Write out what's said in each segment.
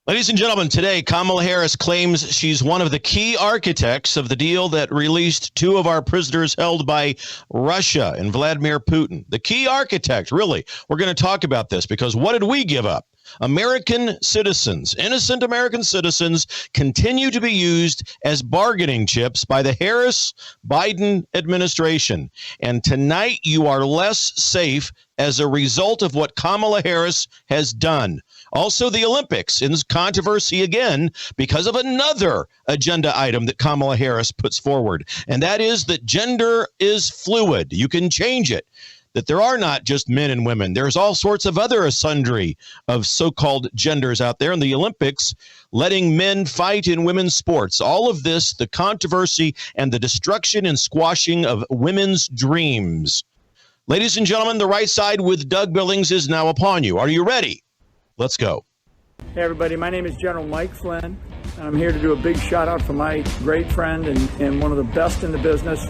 Ladies and gentlemen, today Kamala Harris claims she's one of the key architects of the deal that released two of our prisoners held by Russia and Vladimir Putin. The key architect, really. We're going to talk about this because what did we give up? American citizens, innocent American citizens, continue to be used as bargaining chips by the Harris-Biden administration. And tonight you are less safe as a result of what Kamala Harris has done. Also, the Olympics in controversy again because of another agenda item that Kamala Harris puts forward, and that is that gender is fluid. You can change it, that there are not just men and women. There's all sorts of other sundry of so-called genders out there in the Olympics, letting men fight in women's sports. All of this, the controversy and the destruction and squashing of women's dreams. Ladies and gentlemen, the right side with Doug Billings is now upon you. Are you ready? Let's go. Hey everybody, my name is General Mike Flynn, and I'm here to do a big shout out for my great friend and one of the best in the business,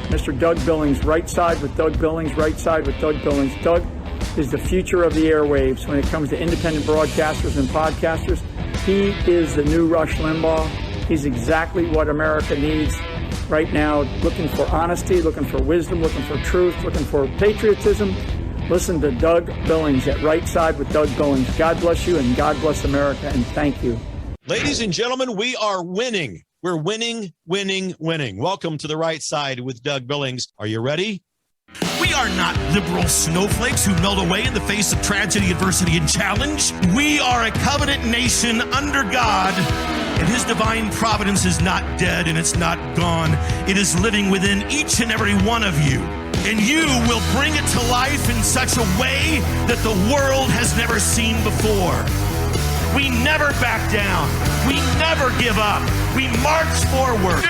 Mr. Doug Billings. Right side with Doug Billings, right side with Doug Billings. Doug is the future of the airwaves when it comes to independent broadcasters and podcasters. He is the new Rush Limbaugh. He's exactly what America needs right now, looking for honesty, looking for wisdom, looking for truth, looking for patriotism. Listen to Doug Billings at Right Side with Doug Billings. God bless you and God bless America, and thank you. Ladies and gentlemen, we are winning. We're winning, winning, winning. Welcome to the Right Side with Doug Billings. Are you ready? We are not liberal snowflakes who melt away in the face of tragedy, adversity, and challenge. We are a covenant nation under God, and his divine providence is not dead and it's not gone. It is living within each and every one of you. And you will bring it to life in such a way that the world has never seen before. We never back down. We never give up. We march forward.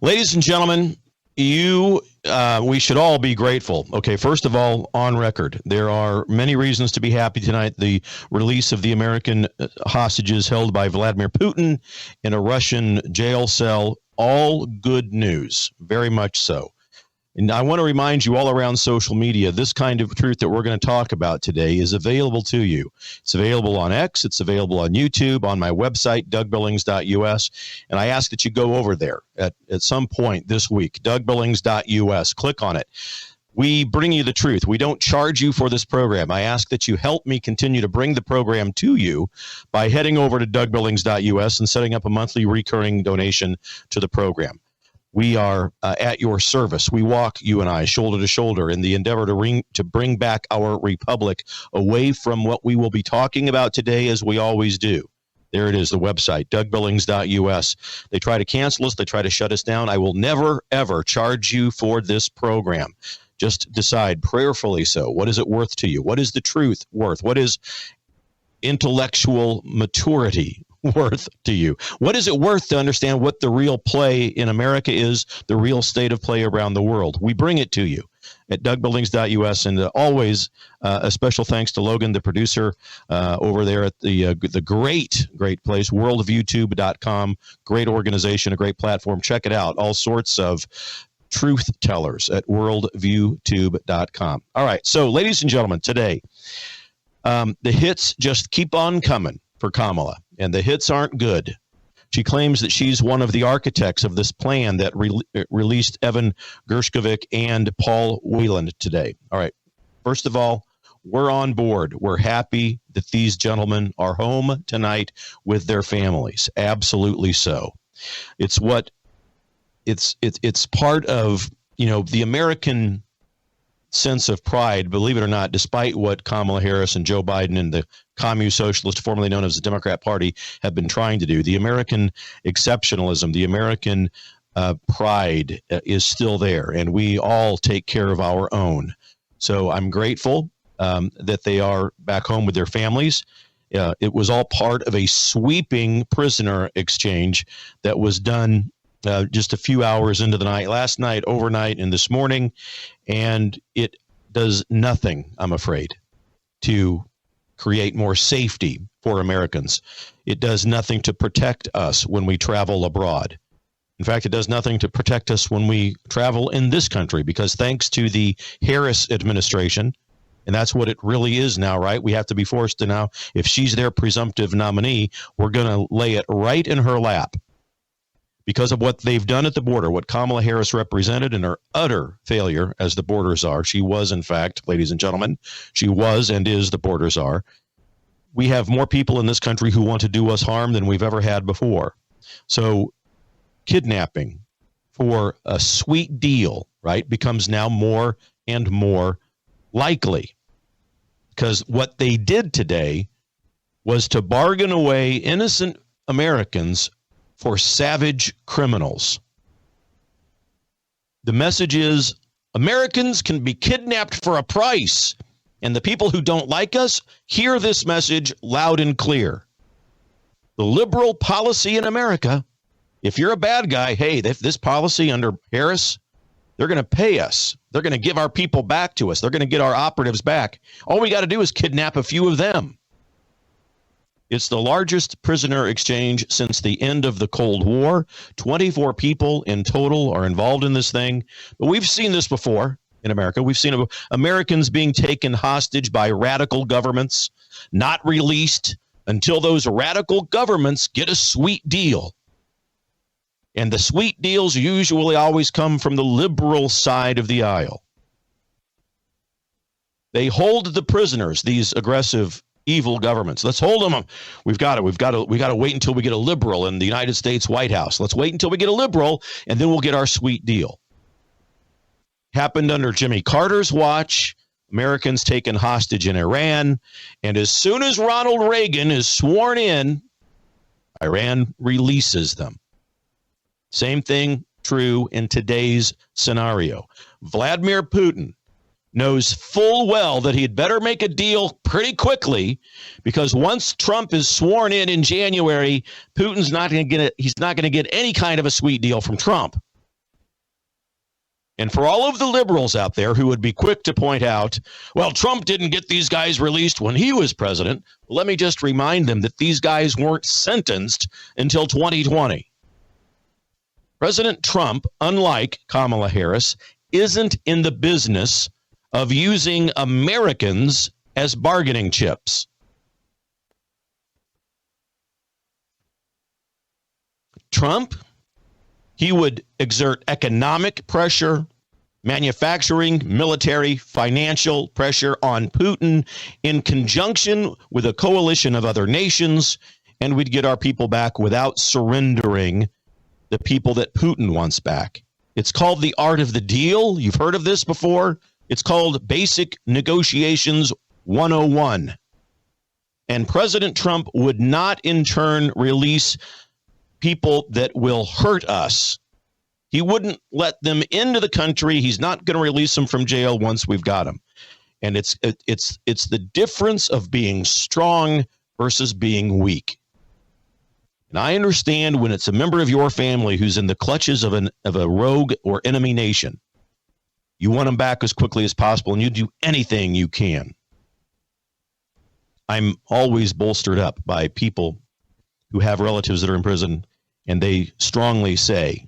Ladies and gentlemen, we should all be grateful. Okay, first of all, on record, there are many reasons to be happy tonight. The release of the American hostages held by Vladimir Putin in a Russian jail cell, all good news, very much so. And I want to remind you all around social media, this kind of truth that we're going to talk about today is available to you. It's available on X. It's available on YouTube, on my website, dougbillings.us. And I ask that you go over there at some point this week, dougbillings.us. Click on it. We bring you the truth. We don't charge you for this program. I ask that you help me continue to bring the program to you by heading over to dougbillings.us and setting up a monthly recurring donation to the program. We are at your service. We walk, you and I, shoulder to shoulder in the endeavor to bring back our republic away from what we will be talking about today, as we always do. There it is, the website, dougbillings.us. They try to cancel us. They try to shut us down. I will never, ever charge you for this program. Just decide prayerfully so. What is it worth to you? What is the truth worth? What is intellectual maturity worth to you? What is it worth to understand what the real play in America is, the real state of play around the world? We bring it to you at dougbillings.us. And always a special thanks to Logan, the producer over there at the great place, worldviewtube.com. Great organization, a great platform. Check it out. All sorts of truth tellers at worldviewtube.com. All right. So, ladies and gentlemen, today, the hits just keep on coming for Kamala, and the hits aren't good. She claims that she's one of the architects of this plan that released Evan Gershkovich and Paul Whelan today. All right. First of all, we're on board. We're happy that these gentlemen are home tonight with their families. Absolutely so. It's part of, the American sense of pride, believe it or not, despite what Kamala Harris and Joe Biden and the Commune Socialist, formerly known as the Democrat Party, have been trying to do. The American exceptionalism, the American pride is still there, and we all take care of our own. So I'm grateful that they are back home with their families. It was all part of a sweeping prisoner exchange that was done just a few hours into the night, last night, overnight, and this morning. And it does nothing, I'm afraid, to create more safety for Americans. It does nothing to protect us when we travel abroad. In fact, it does nothing to protect us when we travel in this country, because thanks to the Harris administration, and that's what it really is now, right? We have to be forced to now, if she's their presumptive nominee, we're going to lay it right in her lap because of what they've done at the border, what Kamala Harris represented and her utter failure as the border czar. She was, in fact, ladies and gentlemen, she was and is the border czar. We have more people in this country who want to do us harm than we've ever had before. So kidnapping for a sweet deal, right, becomes now more and more likely. Because what they did today was to bargain away innocent Americans for savage criminals. The message is Americans can be kidnapped for a price, and the people who don't like us hear this message loud and clear. The liberal policy in America, if you're a bad guy, hey, this policy under Harris, they're going to pay us. They're going to give our people back to us. They're going to get our operatives back. All we got to do is kidnap a few of them. It's the largest prisoner exchange since the end of the Cold War. 24 people in total are involved in this thing. But we've seen this before in America. We've seen Americans being taken hostage by radical governments, not released until those radical governments get a sweet deal. And the sweet deals usually always come from the liberal side of the aisle. They hold the prisoners, these aggressive, evil governments. Let's hold them. We got to wait until we get a liberal in the United States White House. Let's wait until we get a liberal, and then we'll get our sweet deal. Happened under Jimmy Carter's watch. Americans taken hostage in Iran. And as soon as Ronald Reagan is sworn in, Iran releases them. Same thing true in today's scenario. Vladimir Putin knows full well that he'd better make a deal pretty quickly, because once Trump is sworn in January, Putin's not going to get it. He's not going to get any kind of a sweet deal from Trump. And for all of the liberals out there who would be quick to point out, well, Trump didn't get these guys released when he was president, let me just remind them that these guys weren't sentenced until 2020. President Trump, unlike Kamala Harris, isn't in the business of using Americans as bargaining chips. Trump, he would exert economic pressure, manufacturing, military, financial pressure on Putin in conjunction with a coalition of other nations, and we'd get our people back without surrendering the people that Putin wants back. It's called the art of the deal. You've heard of this before. It's called Basic Negotiations 101. And President Trump would not in turn release people that will hurt us. He wouldn't let them into the country. He's not going to release them from jail once we've got them. And it's the difference of being strong versus being weak. And I understand when it's a member of your family who's in the clutches of a rogue or enemy nation, you want them back as quickly as possible, and you do anything you can. I'm always bolstered up by people who have relatives that are in prison, and they strongly say,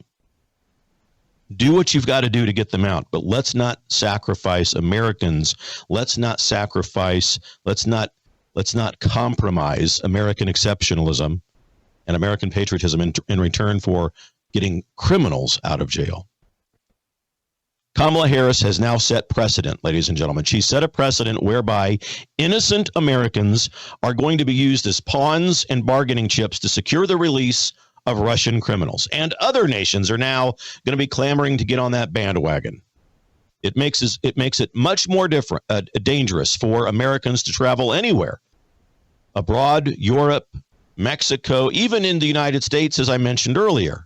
do what you've got to do to get them out, but let's not sacrifice Americans. Let's not compromise American exceptionalism and American patriotism in return for getting criminals out of jail. Kamala Harris has now set precedent, ladies and gentlemen. She set a precedent whereby innocent Americans are going to be used as pawns and bargaining chips to secure the release of Russian criminals. And other nations are now going to be clamoring to get on that bandwagon. It makes it much more dangerous for Americans to travel anywhere. Abroad, Europe, Mexico, even in the United States, as I mentioned earlier,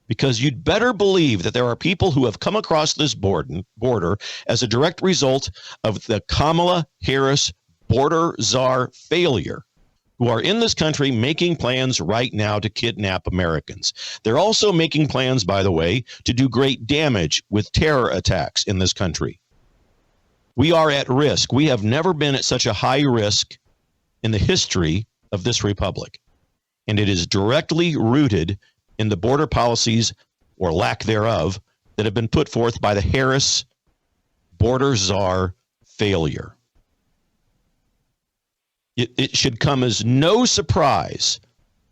because you'd better believe that there are people who have come across this border as a direct result of the Kamala Harris border czar failure, who are in this country making plans right now to kidnap Americans. They're also making plans, by the way, to do great damage with terror attacks in this country. We are at risk. We have never been at such a high risk in the history of this republic. And it is directly rooted in the border policies or lack thereof, that have been put forth by the Harris border czar failure. It should come as no surprise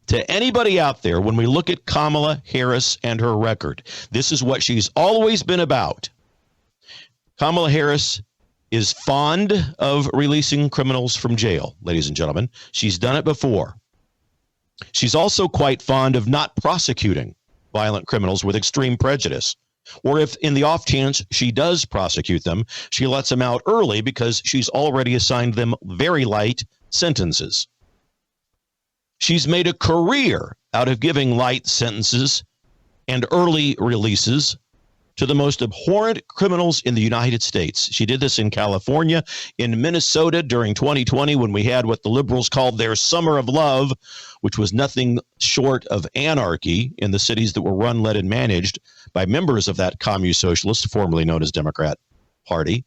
to anybody out there when we look at Kamala Harris and her record. This is what she's always been about. Kamala Harris is fond of releasing criminals from jail, ladies and gentlemen. She's done it before. She's also quite fond of not prosecuting violent criminals with extreme prejudice. Or if in the off chance she does prosecute them, she lets them out early because she's already assigned them very light sentences. She's made a career out of giving light sentences and early releases to the most abhorrent criminals in the United States. She did this in California, in Minnesota during 2020 when we had what the liberals called their summer of love, which was nothing short of anarchy in the cities that were run, led, and managed by members of that commune socialist, formerly known as Democrat Party.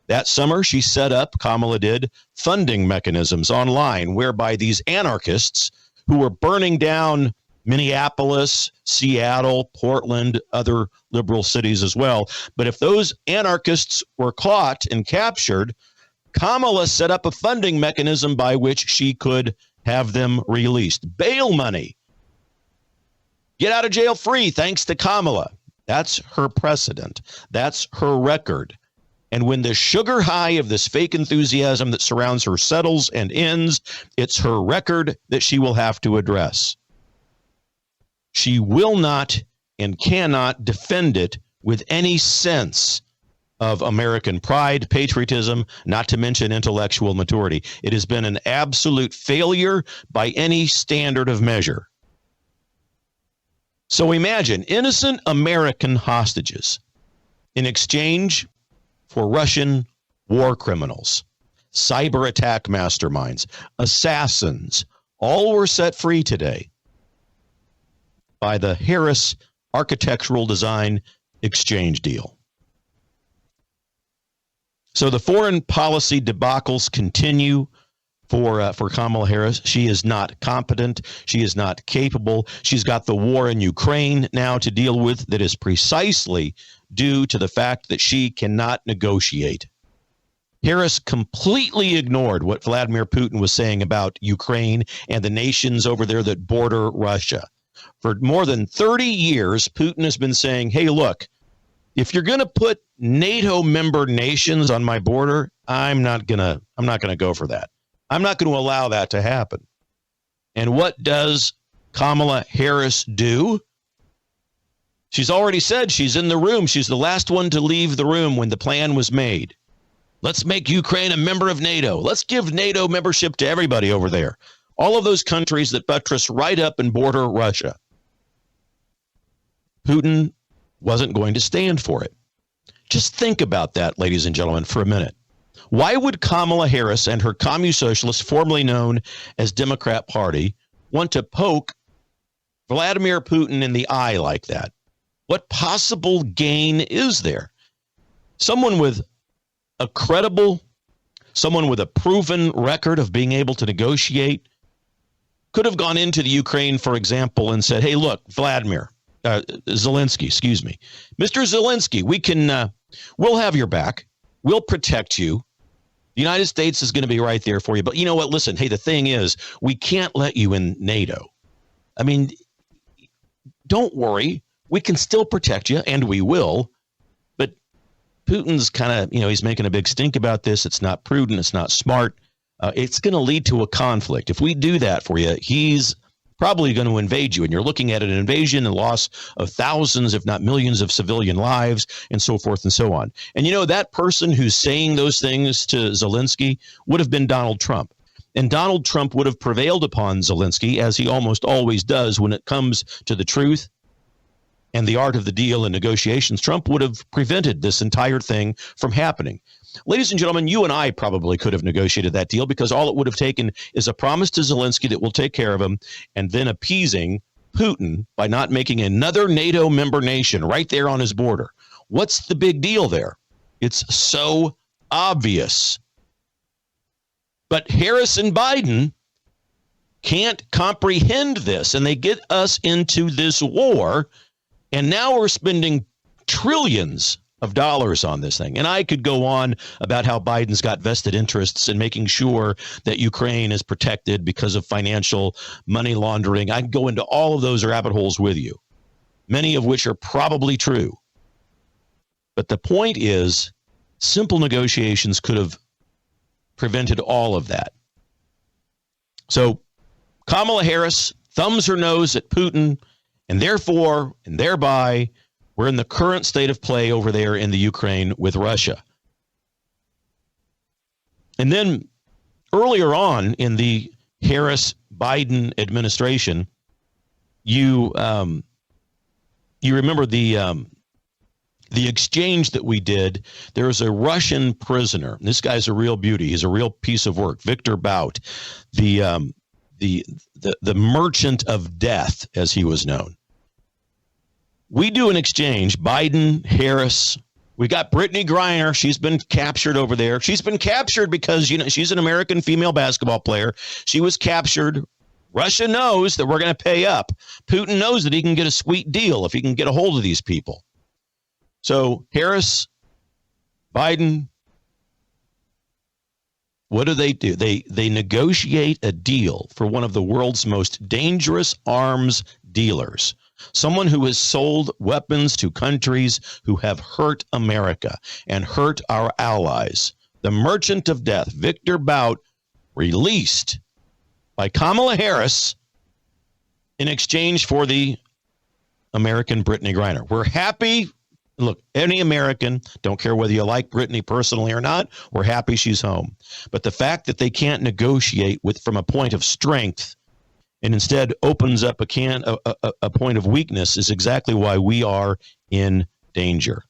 That summer, she set up, Kamala did, funding mechanisms online whereby these anarchists who were burning down Minneapolis, Seattle, Portland, other liberal cities as well. But if those anarchists were caught and captured, Kamala set up a funding mechanism by which she could have them released. Bail money. Get out of jail free, thanks to Kamala. That's her precedent. That's her record. And when the sugar high of this fake enthusiasm that surrounds her settles and ends, it's her record that she will have to address. She will not and cannot defend it with any sense of American pride, patriotism, not to mention intellectual maturity. It has been an absolute failure by any standard of measure. So imagine innocent American hostages in exchange for Russian war criminals, cyber attack masterminds, assassins, all were set free today by the Harris architectural design exchange deal. So the foreign policy debacles continue for Kamala Harris. She is not competent. She is not capable. She's got the war in Ukraine now to deal with that is precisely due to the fact that she cannot negotiate. Harris completely ignored what Vladimir Putin was saying about Ukraine and the nations over there that border Russia. For more than 30 years, Putin has been saying, hey, look, if you're going to put NATO member nations on my border, I'm not going to go for that. I'm not going to allow that to happen. And what does Kamala Harris do? She's already said she's in the room. She's the last one to leave the room when the plan was made. Let's make Ukraine a member of NATO. Let's give NATO membership to everybody over there. All of those countries that buttress right up and border Russia. Putin wasn't going to stand for it. Just think about that, ladies and gentlemen, for a minute. Why would Kamala Harris and her commune socialists, formerly known as Democrat Party, want to poke Vladimir Putin in the eye like that? What possible gain is there? Someone with a credible, someone with a proven record of being able to negotiate could have gone into the Ukraine, for example, and said, hey, look, Zelensky, excuse me. Mr. Zelensky, we'll have your back. We'll protect you. The United States is going to be right there for you. But you know what? Listen, hey, the thing is, we can't let you in NATO. I mean, don't worry. We can still protect you, and we will. But Putin's kind of, he's making a big stink about this. It's not prudent. It's not smart. It's going to lead to a conflict. If we do that for you, he's probably going to invade you. And you're looking at an invasion and loss of thousands, if not millions, of civilian lives and so forth and so on. And, that person who's saying those things to Zelensky would have been Donald Trump. And Donald Trump would have prevailed upon Zelensky, as he almost always does when it comes to the truth and the art of the deal and negotiations. Trump would have prevented this entire thing from happening. Ladies and gentlemen, you and I probably could have negotiated that deal because all it would have taken is a promise to Zelensky that we'll take care of him and then appeasing Putin by not making another NATO member nation right there on his border. What's the big deal there? It's so obvious. But Harris and Biden can't comprehend this, and they get us into this war And now we're spending trillions of dollars on this thing. And I could go on about how Biden's got vested interests in making sure that Ukraine is protected because of financial money laundering. I can go into all of those rabbit holes with you, many of which are probably true. But the point is, simple negotiations could have prevented all of that. So Kamala Harris thumbs her nose at Putin, and therefore, and thereby, we're in the current state of play over there in the Ukraine with Russia. And then earlier on in the Harris-Biden administration, you remember the exchange that we did. There was a Russian prisoner. This guy's a real beauty. He's a real piece of work. Victor Bout, the merchant of death, as he was known. We do an exchange, Biden, Harris. We got Brittany Griner. She's been captured over there. She's been captured because, she's an American female basketball player. She was captured. Russia knows that we're going to pay up. Putin knows that he can get a sweet deal if he can get a hold of these people. So Harris, Biden, what do? They negotiate a deal for one of the world's most dangerous arms dealers, someone who has sold weapons to countries who have hurt America and hurt our allies. The merchant of death, Victor Bout, released by Kamala Harris in exchange for the American Brittany Griner. We're happy. Look, any American, don't care whether you like Brittany personally or not, we're happy she's home. But the fact that they can't negotiate from a point of strength and instead opens up a point of weakness is exactly why we are in danger.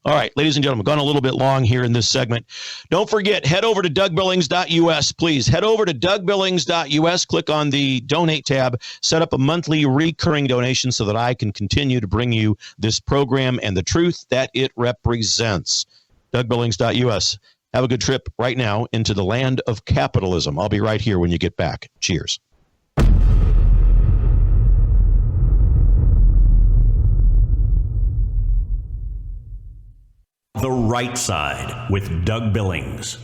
All right, ladies and gentlemen, gone a little bit long here in this segment. Don't forget, head over to DougBillings.us, please. Head over to DougBillings.us, click on the donate tab, set up a monthly recurring donation so that I can continue to bring you this program and the truth that it represents. DougBillings.us. Have a good trip right now into the land of capitalism. I'll be right here when you get back. Cheers. The Right Side with Doug Billings.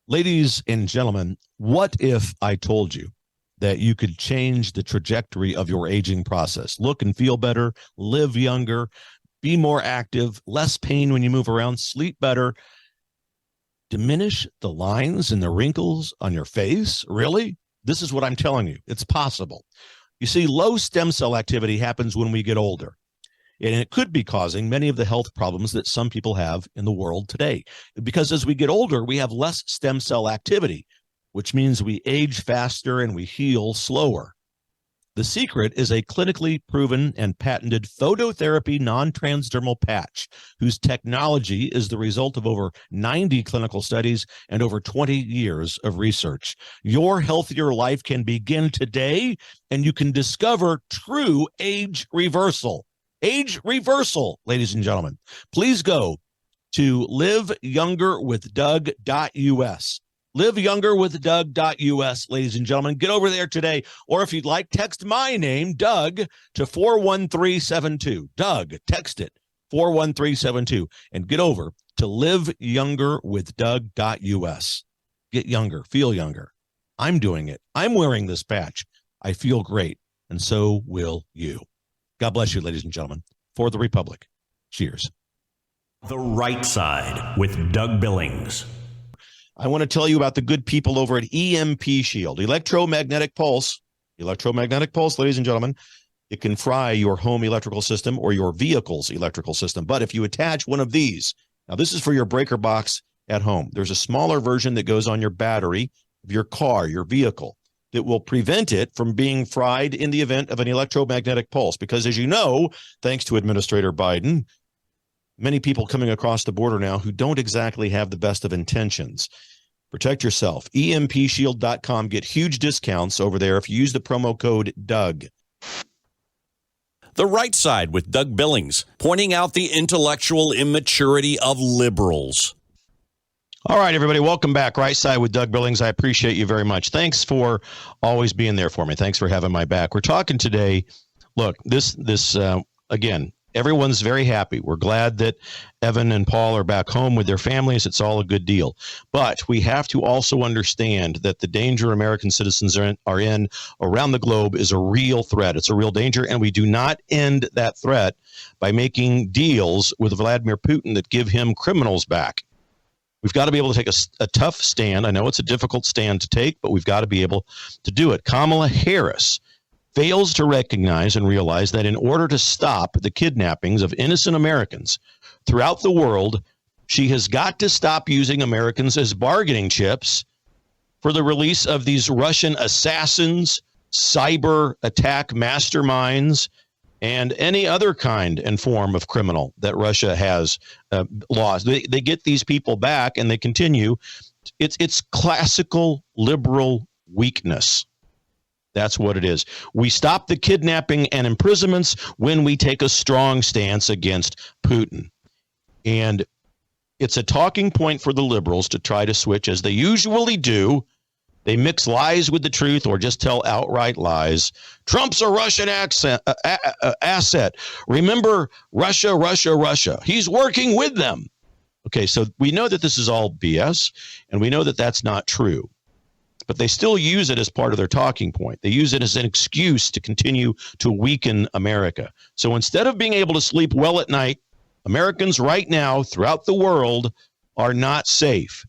Ladies and gentlemen, what if I told you that you could change the trajectory of your aging process? Look and feel better, live younger, be more active, less pain when you move around, sleep better, diminish the lines and the wrinkles on your face? Really? This is what I'm telling you. It's possible. You see, low stem cell activity happens when we get older. And it could be causing many of the health problems that some people have in the world today. Because as we get older, we have less stem cell activity, which means we age faster and we heal slower. The secret is a clinically proven and patented phototherapy non-transdermal patch, whose technology is the result of over 90 clinical studies and over 20 years of research. Your healthier life can begin today, and you can discover true age reversal. Age reversal, ladies and gentlemen. Please go to liveyongerwithdoug.us. Liveyongerwithdoug.us, ladies and gentlemen. Get over there today. Or if you'd like, text my name, Doug, to 41372. Doug, text it, 41372. And get over to liveyongerwithdoug.us. Get younger, feel younger. I'm doing it. I'm wearing this patch. I feel great. And so will you. God bless you, ladies and gentlemen. For the Republic. Cheers. The Right Side with Doug Billings. I want to tell you about the good people over at EMP Shield. Electromagnetic pulse, ladies and gentlemen. It can fry your home electrical system or your vehicle's electrical system. But if you attach one of these, now this is for your breaker box at home. There's a smaller version that goes on your battery of your car, your vehicle, that will prevent it from being fried in the event of an electromagnetic pulse. Because as you know, thanks to Administrator Biden, many people coming across the border now who don't exactly have the best of intentions. Protect yourself. EMPshield.com. Get huge discounts over there if you use the promo code Doug. The Right Side with Doug Billings, pointing out the intellectual immaturity of liberals. All right, everybody, welcome back. Right Side with Doug Billings. I appreciate you very much. Thanks for always being there for me. Thanks for having my back. We're talking today. Look, this again, everyone's very happy. We're glad that Evan and Paul are back home with their families. It's all a good deal. But we have to also understand that the danger American citizens are in around the globe is a real threat. It's a real danger, and we do not end that threat by making deals with Vladimir Putin that give him criminals back. We've got to be able to take a tough stand. I know it's a difficult stand to take, but we've got to be able to do it. Kamala Harris fails to recognize and realize that in order to stop the kidnappings of innocent Americans throughout the world, she has got to stop using Americans as bargaining chips for the release of these Russian assassins, cyber attack masterminds, and any other kind and form of criminal that Russia has lost. They get these people back and they continue. It's classical liberal weakness. That's what it is. We stop the kidnapping and imprisonments when we take a strong stance against Putin. And it's a talking point for the liberals to try to switch, as they usually do. They mix lies with the truth or just tell outright lies. Trump's a Russian asset. Remember, Russia, Russia, Russia. He's working with them. Okay, so we know that this is all BS, and we know that that's not true. But they still use it as part of their talking point. They use it as an excuse to continue to weaken America. So instead of being able to sleep well at night, Americans right now throughout the world are not safe.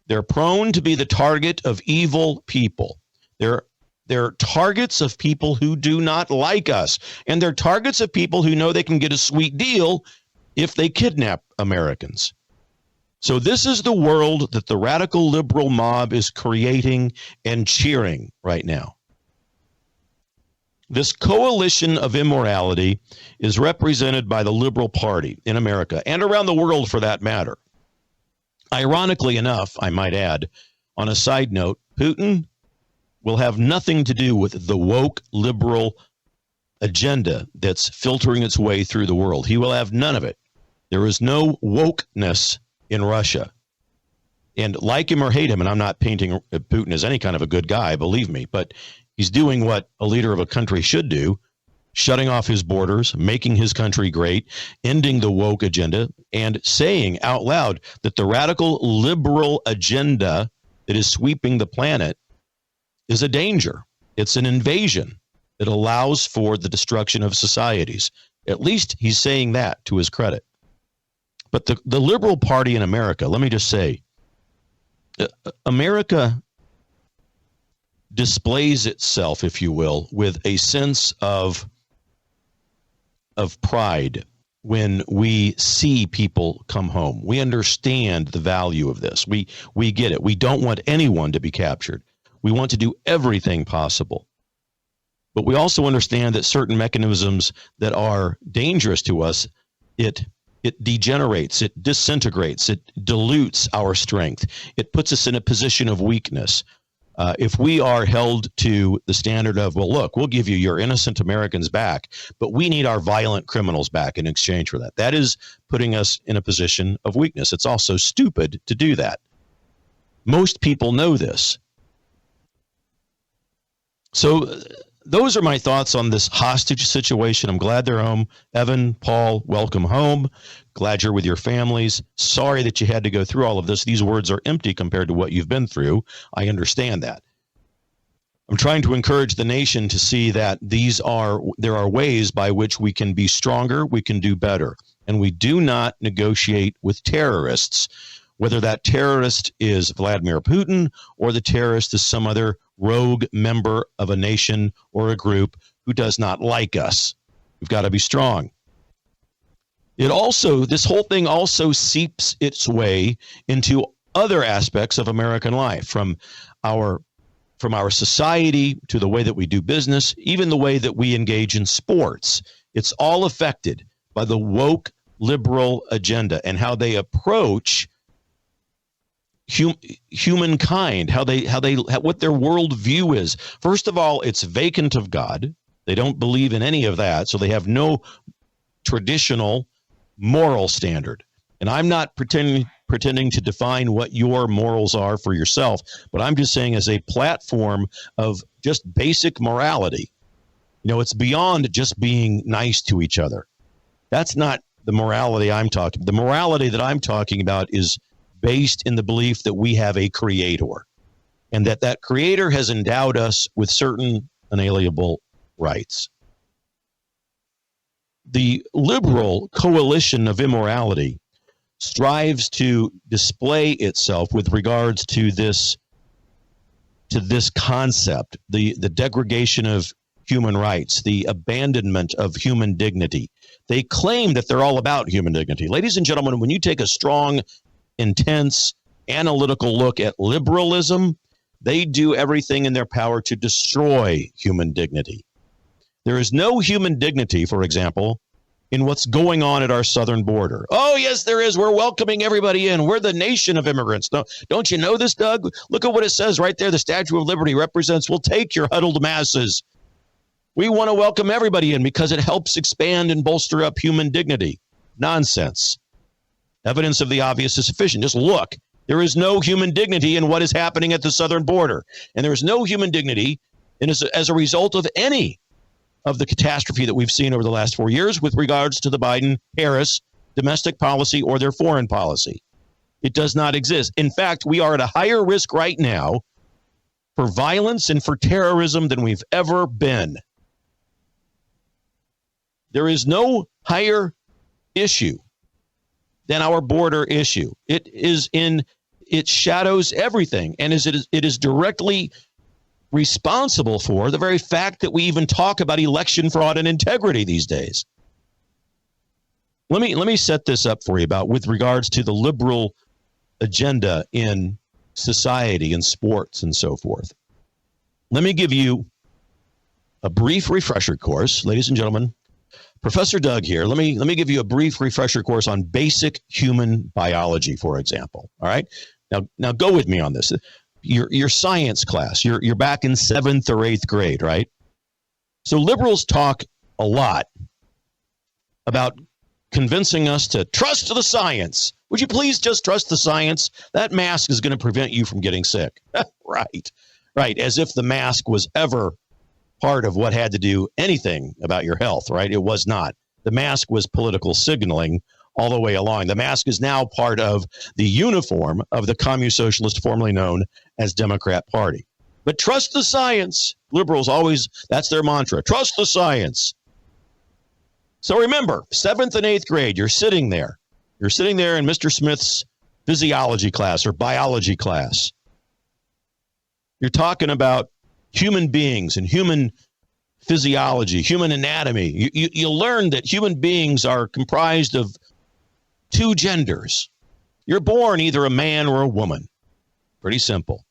They're prone to be the target of evil people. They're targets of people who do not like us. And they're targets of people who know they can get a sweet deal if they kidnap Americans. So this is the world that the radical liberal mob is creating and cheering right now. This coalition of immorality is represented by the Liberal Party in America and around the world for that matter. Ironically enough, I might add, on a side note, Putin will have nothing to do with the woke liberal agenda that's filtering its way through the world. He will have none of it. There is no wokeness in Russia. And like him or hate him, and I'm not painting Putin as any kind of a good guy, believe me, but he's doing what a leader of a country should do, shutting off his borders, making his country great, ending the woke agenda, and saying out loud that the radical liberal agenda that is sweeping the planet is a danger. It's an invasion that allows for the destruction of societies. At least he's saying that to his credit. But the Liberal Party in America, let me just say, America displays itself, if you will, with a sense of pride when we see people come home. We understand the value of this. We get it. We don't want anyone to be captured. We want to do everything possible. But we also understand that certain mechanisms that are dangerous to us, it degenerates, it disintegrates, it dilutes our strength. It puts us in a position of weakness. If we are held to the standard of, well, look, we'll give you your innocent Americans back, but we need our violent criminals back in exchange for that. That is putting us in a position of weakness. It's also stupid to do that. Most people know this. So those are my thoughts on this hostage situation. I'm glad they're home. Evan, Paul, welcome home. Glad you're with your families. Sorry that you had to go through all of this. These words are empty compared to what you've been through. I understand that. I'm trying to encourage the nation to see that there are ways by which we can be stronger, we can do better. And we do not negotiate with terrorists, whether that terrorist is Vladimir Putin or the terrorist is some other rogue member of a nation or a group who does not like us. We've got to be strong. This whole thing also seeps its way into other aspects of American life, from our society to the way that we do business, even the way that we engage in sports. It's all affected by the woke liberal agenda and how they approach humankind, what their worldview is. First of all, it's vacant of God. They don't believe in any of that, so they have no traditional moral standard. And I'm not pretending to define what your morals are for yourself, but I'm just saying as a platform of just basic morality, It's beyond just being nice to each other. That's not the morality I'm talking. The morality that I'm talking about is based in the belief that we have a creator, and that creator has endowed us with certain unalienable rights. The liberal coalition of immorality strives to display itself with regards to this concept, the degradation of human rights, the abandonment of human dignity. They claim that they're all about human dignity. Ladies and gentlemen, when you take a strong, intense, analytical look at liberalism, they do everything in their power to destroy human dignity. There is no human dignity, for example, in what's going on at our southern border. Oh, yes, there is. We're welcoming everybody in. We're the nation of immigrants. No, don't you know this, Doug? Look at what it says right there. The Statue of Liberty represents, we'll take your huddled masses. We want to welcome everybody in because it helps expand and bolster up human dignity. Nonsense. Evidence of the obvious is sufficient. Just look. There is no human dignity in what is happening at the southern border. And there is no human dignity as a result of any of the catastrophe that we've seen over the last 4 years with regards to the Biden-Harris domestic policy or their foreign policy. It does not exist. In fact, we are at a higher risk right now for violence and for terrorism than we've ever been. There is no higher issue than our border issue. It shadows everything, and it is directly responsible for the very fact that we even talk about election fraud and integrity these days. Let me set this up for you with regards to the liberal agenda in society and sports and so forth. Let me give you a brief refresher course, ladies and gentlemen. Professor Doug here. Let me give you a brief refresher course on basic human biology, for example. All right. Now go with me on this. Your science class. You're back in 7th or 8th grade, right? So liberals talk a lot about convincing us to trust the science. Would you please just trust the science? That mask is going to prevent you from getting sick. Right. As if the mask was ever part of what had to do anything about your health, right? It was not. The mask was political signaling all the way along. The mask is now part of the uniform of the Communist Socialist, formerly known as Democrat Party. But trust the science. Liberals always, that's their mantra. Trust the science. So remember, 7th and 8th grade, you're sitting there. You're sitting there in Mr. Smith's physiology class or biology class. You're talking about human beings and human physiology, human anatomy. You learn that human beings are comprised of 2 genders. You're born either a man or a woman. Pretty simple.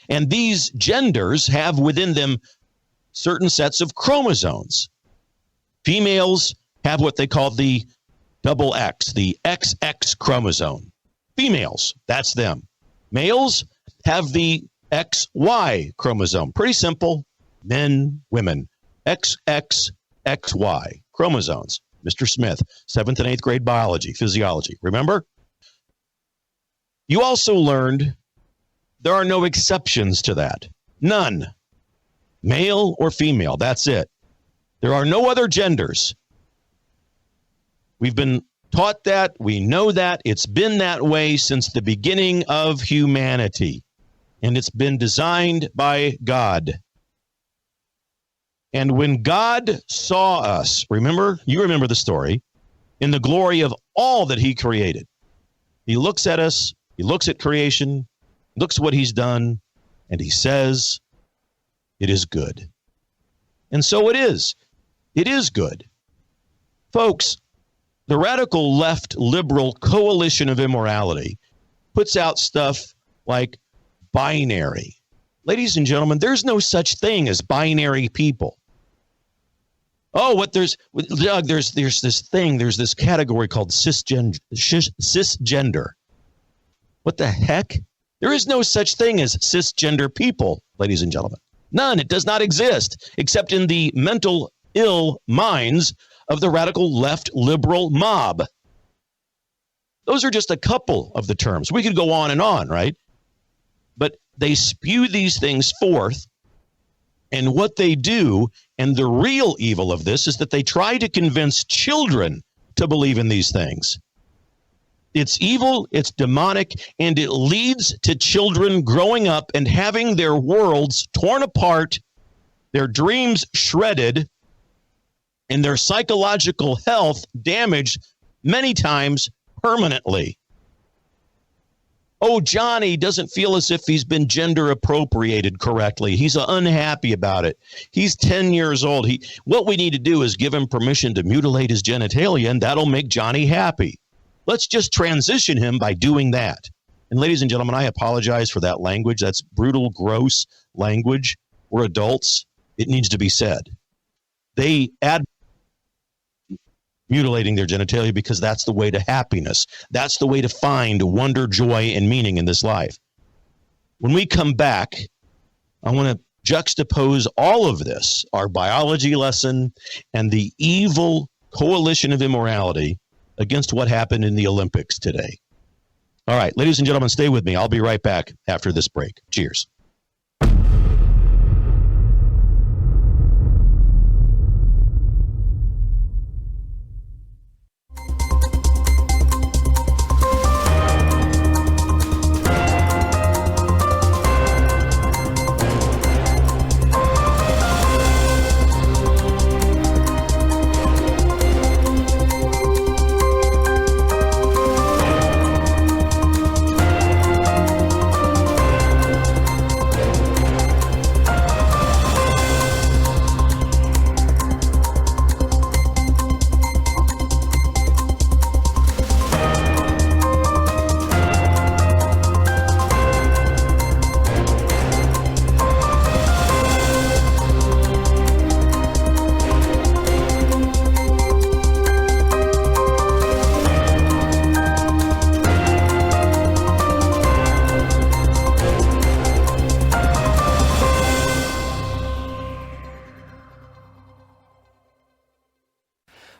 And these genders have within them certain sets of chromosomes. Females have what they call the double X, the XX chromosome. Females, that's them. Males have the XY chromosome. Pretty simple. Men, women. XX, XY chromosomes. Mr. Smith, 7th and 8th grade biology, physiology. Remember? You also learned there are no exceptions to that. None. Male or female. That's it. There are no other genders. We've been taught that. We know that. It's been that way since the beginning of humanity. And it's been designed by God. And when God saw us, you remember the story, in the glory of all that he created, he looks at us, he looks at creation, looks what he's done, and he says, it is good. And so it is. It is good. Folks, the radical left liberal coalition of immorality puts out stuff like binary. Ladies and gentlemen, there's no such thing as binary people. Oh, there's this thing, there's this category called cisgender. What the heck? There is no such thing as cisgender people, ladies and gentlemen. None. It does not exist, except in the mental ill minds of the radical left liberal mob. Those are just a couple of the terms. We could go on, right? But they spew these things forth, and what they do And the real evil of this is that they try to convince children to believe in these things. It's evil, it's demonic, and it leads to children growing up and having their worlds torn apart, their dreams shredded, and their psychological health damaged many times permanently. Oh, Johnny doesn't feel as if he's been gender appropriated correctly. He's unhappy about it. He's 10 years old. What we need to do is give him permission to mutilate his genitalia, and that'll make Johnny happy. Let's just transition him by doing that. And ladies and gentlemen, I apologize for that language. That's brutal, gross language. We're adults. It needs to be said. They add mutilating their genitalia because that's the way to happiness. That's the way to find wonder, joy, and meaning in this life. When we come back, I want to juxtapose all of this, our biology lesson and the evil coalition of immorality, against what happened in the Olympics today. All right, ladies and gentlemen, stay with me. I'll be right back after this break. Cheers.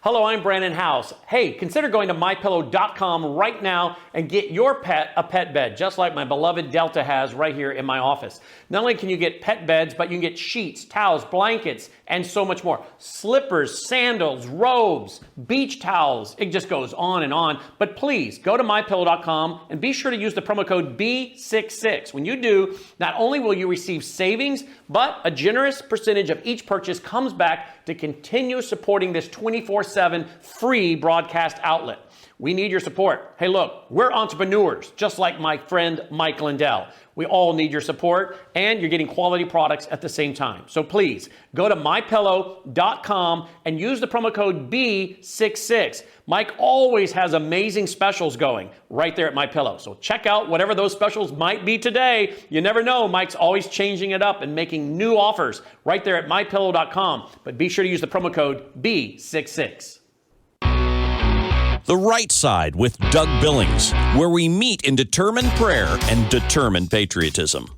Hello, I'm Brandon House. Hey, consider going to MyPillow.com right now and get your pet a pet bed, just like my beloved Delta has right here in my office. Not only can you get pet beds, but you can get sheets, towels, blankets, and so much more. Slippers, sandals, robes, beach towels. It just goes on and on. But please, go to MyPillow.com and be sure to use the promo code B66. When you do, not only will you receive savings, but a generous percentage of each purchase comes back to continue supporting this 24/7 free broadcast outlet. We need your support. Hey, look, we're entrepreneurs, just like my friend Mike Lindell. We all need your support, and you're getting quality products at the same time. So please, go to MyPillow.com and use the promo code B66. Mike always has amazing specials going right there at MyPillow. So check out whatever those specials might be today. You never know. Mike's always changing it up and making new offers right there at MyPillow.com. But be sure to use the promo code B66. The Right Side with Doug Billings, where we meet in determined prayer and determined patriotism.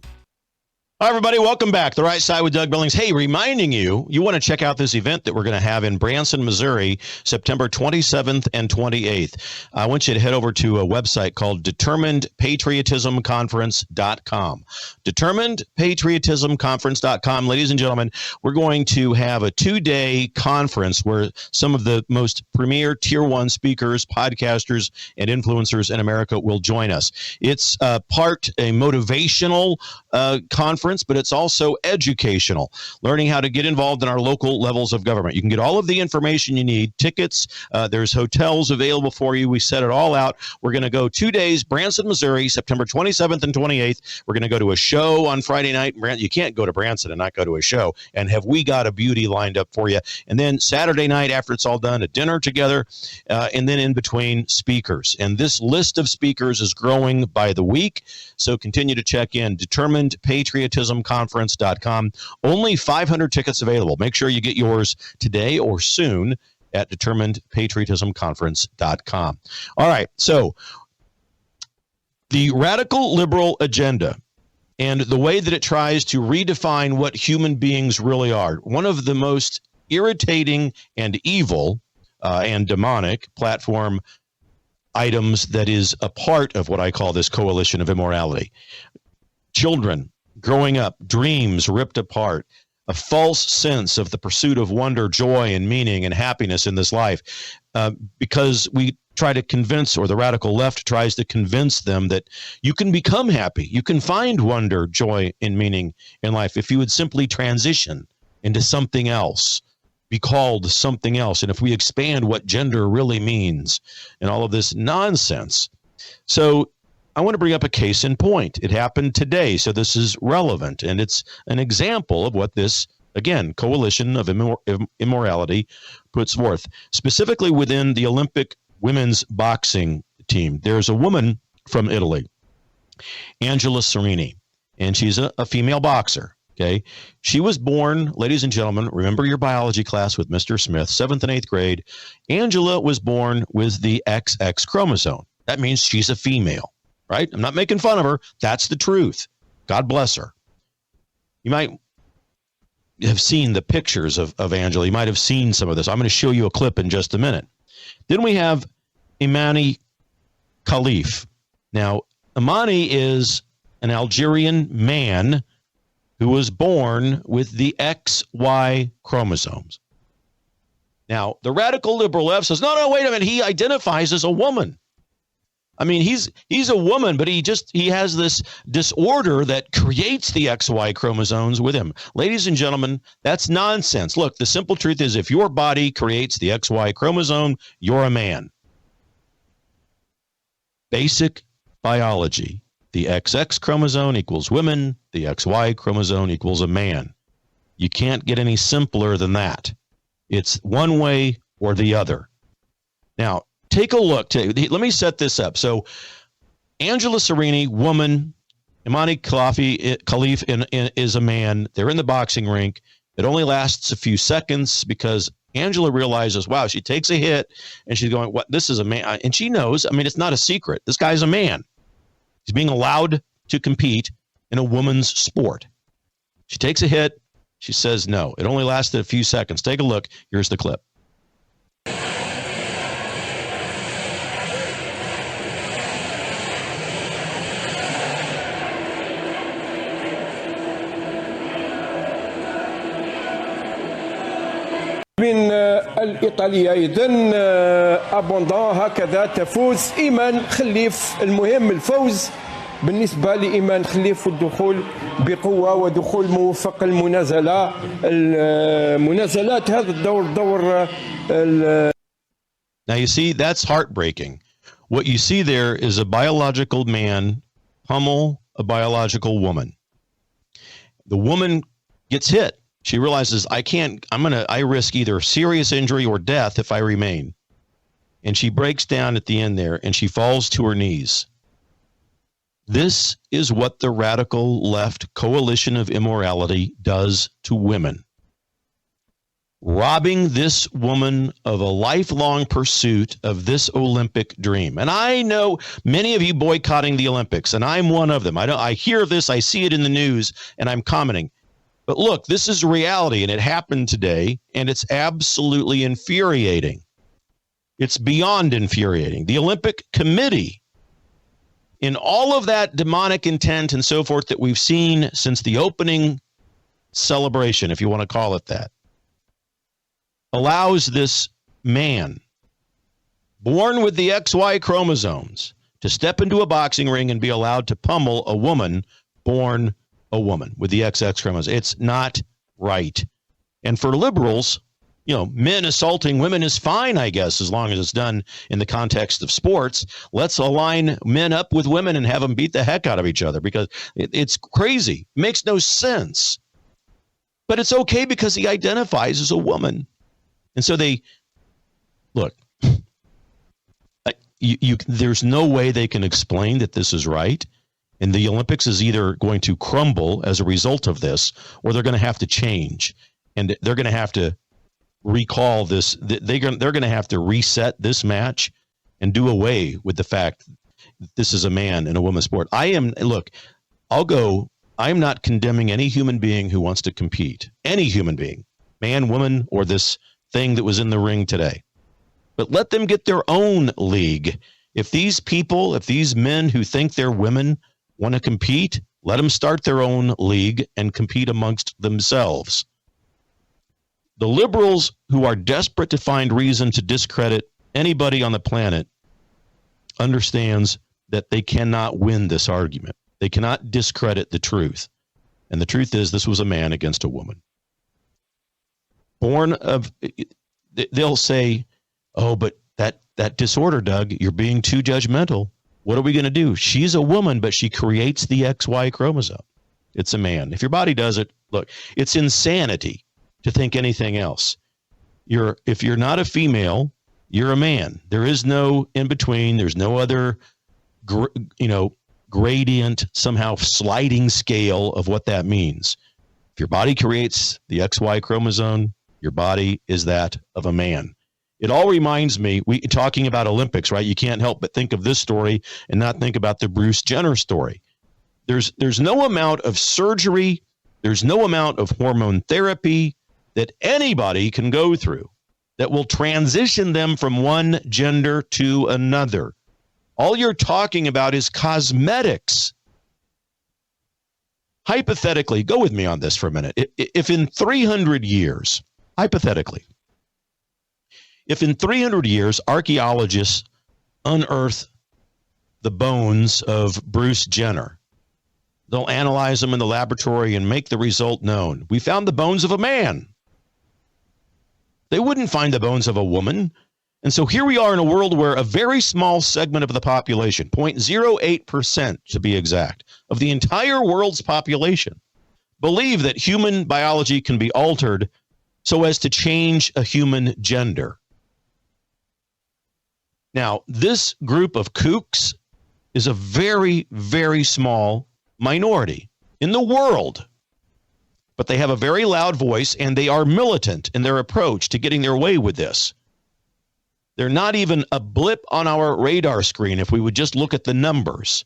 Hi, everybody. Welcome back. The Right Side with Doug Billings. Hey, reminding you, you want to check out this event that we're going to have in Branson, Missouri, September 27th and 28th. I want you to head over to a website called determinedpatriotismconference.com. Determinedpatriotismconference.com. Ladies and gentlemen, we're going to have a 2-day conference where some of the most premier Tier 1 speakers, podcasters, and influencers in America will join us. It's part a motivational conference, but it's also educational, learning how to get involved in our local levels of government. You can get all of the information you need, tickets, there's hotels available for you. We set it all out. We're going to go 2 days, Branson, Missouri, September 27th and 28th. We're going to go to a show on Friday night. You can't go to Branson and not go to a show. And have we got a beauty lined up for you? And then Saturday night, after it's all done, a dinner together, and then in between, speakers. And this list of speakers is growing by the week, so continue to check in. DeterminedPatriotismConference.com. Only 500 tickets available. Make sure you get yours today or soon at DeterminedPatriotismConference.com. All right, so the radical liberal agenda and the way that it tries to redefine what human beings really are, one of the most irritating and evil and demonic platform items that is a part of what I call this coalition of immorality. Children growing up, dreams ripped apart, a false sense of the pursuit of wonder, joy, and meaning and happiness in this life, because we try to convince, or the radical left tries to convince them that you can become happy. You can find wonder, joy, and meaning in life if you would simply transition into something else, be called something else. And if we expand what gender really means and all of this nonsense. So I want to bring up a case in point. It happened today, so this is relevant. And it's an example of what this, again, coalition of immorality puts forth. Specifically within the Olympic women's boxing team, there's a woman from Italy, Angela Cerini, and she's a female boxer. Okay. She was born, ladies and gentlemen, remember your biology class with Mr. Smith, 7th and 8th grade. Angela was born with the XX chromosome. That means she's a female, right? I'm not making fun of her. That's the truth. God bless her. You might have seen the pictures of Angela. You might have seen some of this. I'm going to show you a clip in just a minute. Then we have Imani Khalif. Now, Imani is an Algerian man who was born with the XY chromosomes. Now, the radical liberal left says, no, wait a minute. He identifies as a woman. I mean, he's a woman, but he has this disorder that creates the XY chromosomes with him. Ladies and gentlemen, that's nonsense. Look, the simple truth is if your body creates the XY chromosome, you're a man. Basic biology. The XX chromosome equals women. The XY chromosome equals a man. You can't get any simpler than that. It's one way or the other. Now, take a look. Let me set this up. So, Angela Cerini, woman, Imani Khalif is a man. They're in the boxing rink. It only lasts a few seconds because Angela realizes, wow, she takes a hit and she's going, what? This is a man. And she knows, I mean, it's not a secret. This guy's a man. He's being allowed to compete in a woman's sport. She takes a hit. She says no. It only lasted a few seconds. Take a look. Here's the clip. من الإيطالية أيضا أبوندون هكذا تفوز إيمان خليف. المهم الفوز بالنسبة لإيمان خليف والدخول بقوة ودخول موفق المنازلات هذا الدور Now you see, that's heartbreaking. What you see there is a biological man pummel a biological woman. The woman gets hit. She realizes I risk either serious injury or death if I remain. And she breaks down at the end there and she falls to her knees. This is what the radical left coalition of immorality does to women. Robbing this woman of a lifelong pursuit of this Olympic dream. And I know many of you boycotting the Olympics, and I'm one of them. I hear this, I see it in the news, and I'm commenting. But look, this is reality, and it happened today, and it's absolutely infuriating. It's beyond infuriating. The Olympic Committee, in all of that demonic intent and so forth that we've seen since the opening celebration, if you want to call it that, allows this man, born with the XY chromosomes, to step into a boxing ring and be allowed to pummel a woman born a woman with the XX chromosomes. It's not right. And for liberals, men assaulting women is fine, I guess, as long as it's done in the context of sports. Let's align men up with women and have them beat the heck out of each other because it's crazy. It makes no sense. But it's okay because he identifies as a woman. And so look, there's no way they can explain that this is right. And the Olympics is either going to crumble as a result of this, or they're going to have to change. And they're going to have to recall this. They're going to have to reset this match and do away with the fact that this is a man in a women's sport. I'm not condemning any human being who wants to compete. Any human being, man, woman, or this thing that was in the ring today. But let them get their own league. If these men who think they're women want to compete, let them start their own league and compete amongst themselves. The liberals who are desperate to find reason to discredit anybody on the planet understands that they cannot win this argument. They cannot discredit the truth. And the truth is, this was a man against a woman. They'll say, oh, but that disorder, Doug, you're being too judgmental. What are we going to do? She's a woman, but she creates the XY chromosome. It's a man. If your body does it, look, it's insanity to think anything else. If you're not a female, you're a man. There is no in between. There's no other, gradient, somehow sliding scale of what that means. If your body creates the XY chromosome, your body is that of a man. It all reminds me, talking about Olympics, right? You can't help but think of this story and not think about the Bruce Jenner story. There's no amount of surgery, there's no amount of hormone therapy that anybody can go through that will transition them from one gender to another. All you're talking about is cosmetics. Hypothetically, go with me on this for a minute. If in 300 years, hypothetically, if in 300 years archaeologists unearth the bones of Bruce Jenner, they'll analyze them in the laboratory and make the result known. We found the bones of a man. They wouldn't find the bones of a woman. And so here we are in a world where a very small segment of the population, 0.08% to be exact, of the entire world's population, believe that human biology can be altered so as to change a human gender. Now, this group of kooks is a very, very small minority in the world. But they have a very loud voice, and they are militant in their approach to getting their way with this. They're not even a blip on our radar screen if we would just look at the numbers.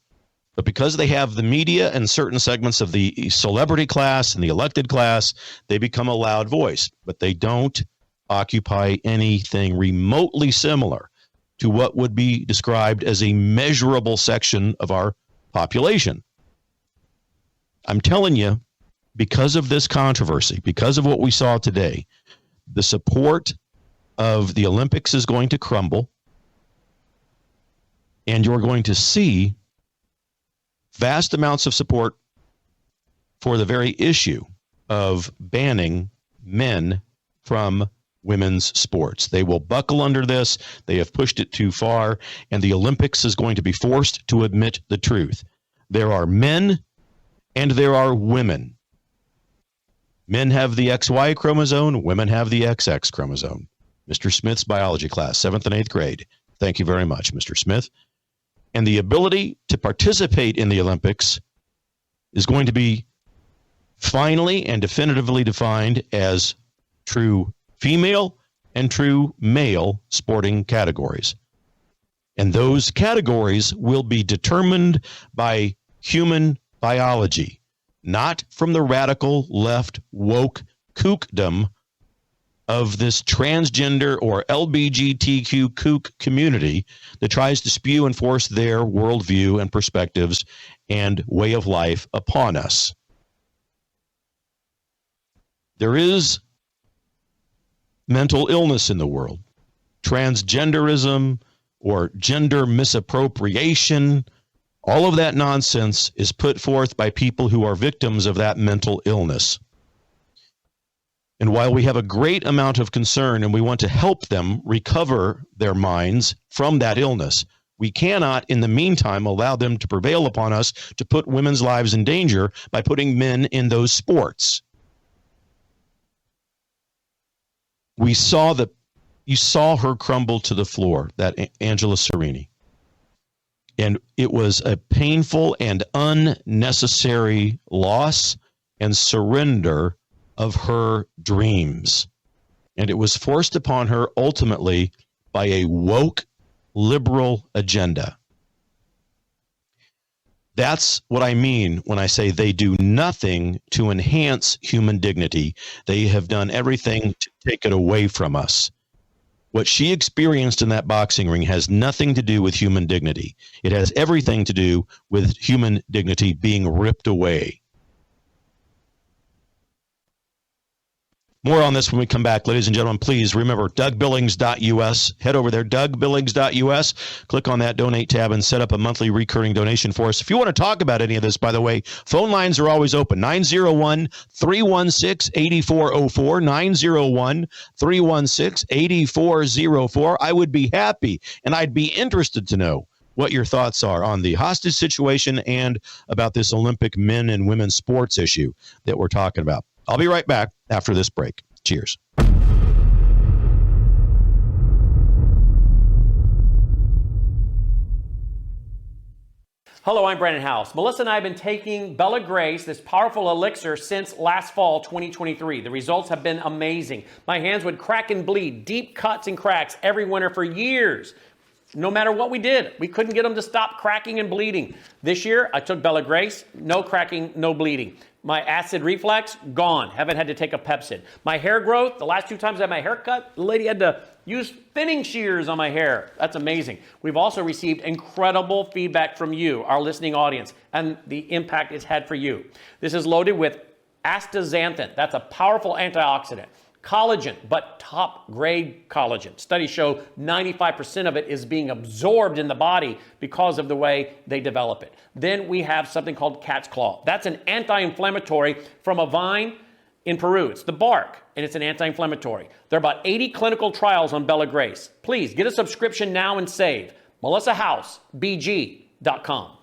But because they have the media and certain segments of the celebrity class and the elected class, they become a loud voice. But they don't occupy anything remotely similar to what would be described as a measurable section of our population. I'm telling you, because of this controversy, because of what we saw today, the support of the Olympics is going to crumble, and you're going to see vast amounts of support for the very issue of banning men from women's sports. They will buckle under this. They have pushed it too far, and the Olympics is going to be forced to admit the truth. There are men and there are women. Men have the XY chromosome, women have the XX chromosome. Mr. Smith's biology class, 7th and 8th grade. Thank you very much, Mr. Smith. And the ability to participate in the Olympics is going to be finally and definitively defined as true female and true male sporting categories. And those categories will be determined by human biology, not from the radical left woke kookdom of this transgender or LGBTQ kook community that tries to spew and force their worldview and perspectives and way of life upon us. There is mental illness in the world. Transgenderism or gender misappropriation, all of that nonsense is put forth by people who are victims of that mental illness. And while we have a great amount of concern and we want to help them recover their minds from that illness, we cannot, in the meantime, allow them to prevail upon us to put women's lives in danger by putting men in those sports. You saw her crumble to the floor, that Angela Sereni. And it was a painful and unnecessary loss and surrender of her dreams. And it was forced upon her ultimately by a woke liberal agenda. That's what I mean when I say they do nothing to enhance human dignity. They have done everything to take it away from us. What she experienced in that boxing ring has nothing to do with human dignity. It has everything to do with human dignity being ripped away. More on this when we come back, ladies and gentlemen. Please remember DougBillings.us. Head over there, DougBillings.us. Click on that donate tab and set up a monthly recurring donation for us. If you want to talk about any of this, by the way, phone lines are always open. 901-316-8404. 901-316-8404. I would be happy and I'd be interested to know what your thoughts are on the hostage situation and about this Olympic men and women's sports issue that we're talking about. I'll be right back after this break. Cheers. Hello, I'm Brandon House. Melissa and I have been taking Bella Grace, this powerful elixir, since last fall, 2023. The results have been amazing. My hands would crack and bleed, deep cuts and cracks every winter for years. No matter what we did, we couldn't get them to stop cracking and bleeding. This year, I took Bella Grace, no cracking, no bleeding. My acid reflux, gone. Haven't had to take a Pepsid. My hair growth, the last 2 times I had my hair cut, the lady had to use thinning shears on my hair. That's amazing. We've also received incredible feedback from you, our listening audience, and the impact it's had for you. This is loaded with astaxanthin. That's a powerful antioxidant. Collagen, but top grade collagen. Studies show 95% of it is being absorbed in the body because of the way they develop it. Then we have something called cat's claw. That's an anti-inflammatory from a vine in Peru. It's the bark, and it's an anti-inflammatory. There are about 80 clinical trials on Bella Grace. Please get a subscription now and save. MelissaHouseBG.com.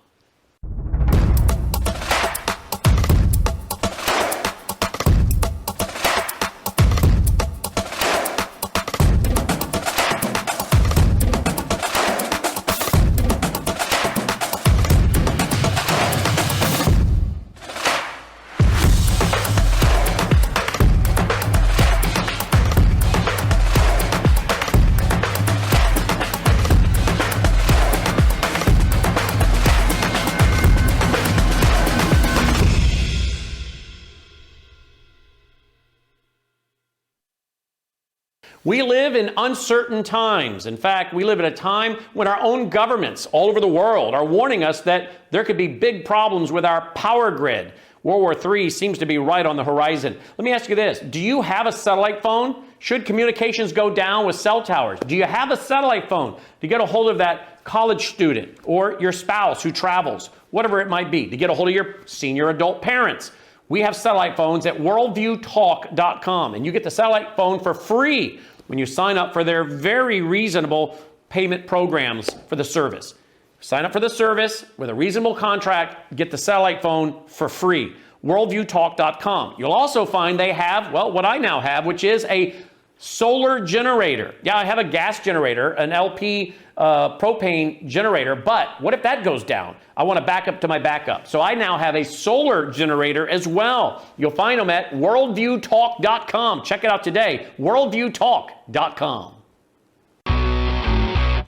We live in uncertain times. In fact, we live at a time when our own governments all over the world are warning us that there could be big problems with our power grid. World War III seems to be right on the horizon. Let me ask you this. Do you have a satellite phone? Should communications go down with cell towers? Do you have a satellite phone to get a hold of that college student or your spouse who travels, whatever it might be, to get a hold of your senior adult parents? We have satellite phones at worldviewtalk.com, and you get the satellite phone for free when you sign up for their very reasonable payment programs for the service. Sign up for the service with a reasonable contract, get the satellite phone for free. Worldviewtalk.com. You'll also find they have, well, what I now have, which is a solar generator. Yeah, I have a gas generator, an LP propane generator, but what if that goes down? I want to back up to my backup. So I now have a solar generator as well. You'll find them at worldviewtalk.com. Check it out today, worldviewtalk.com.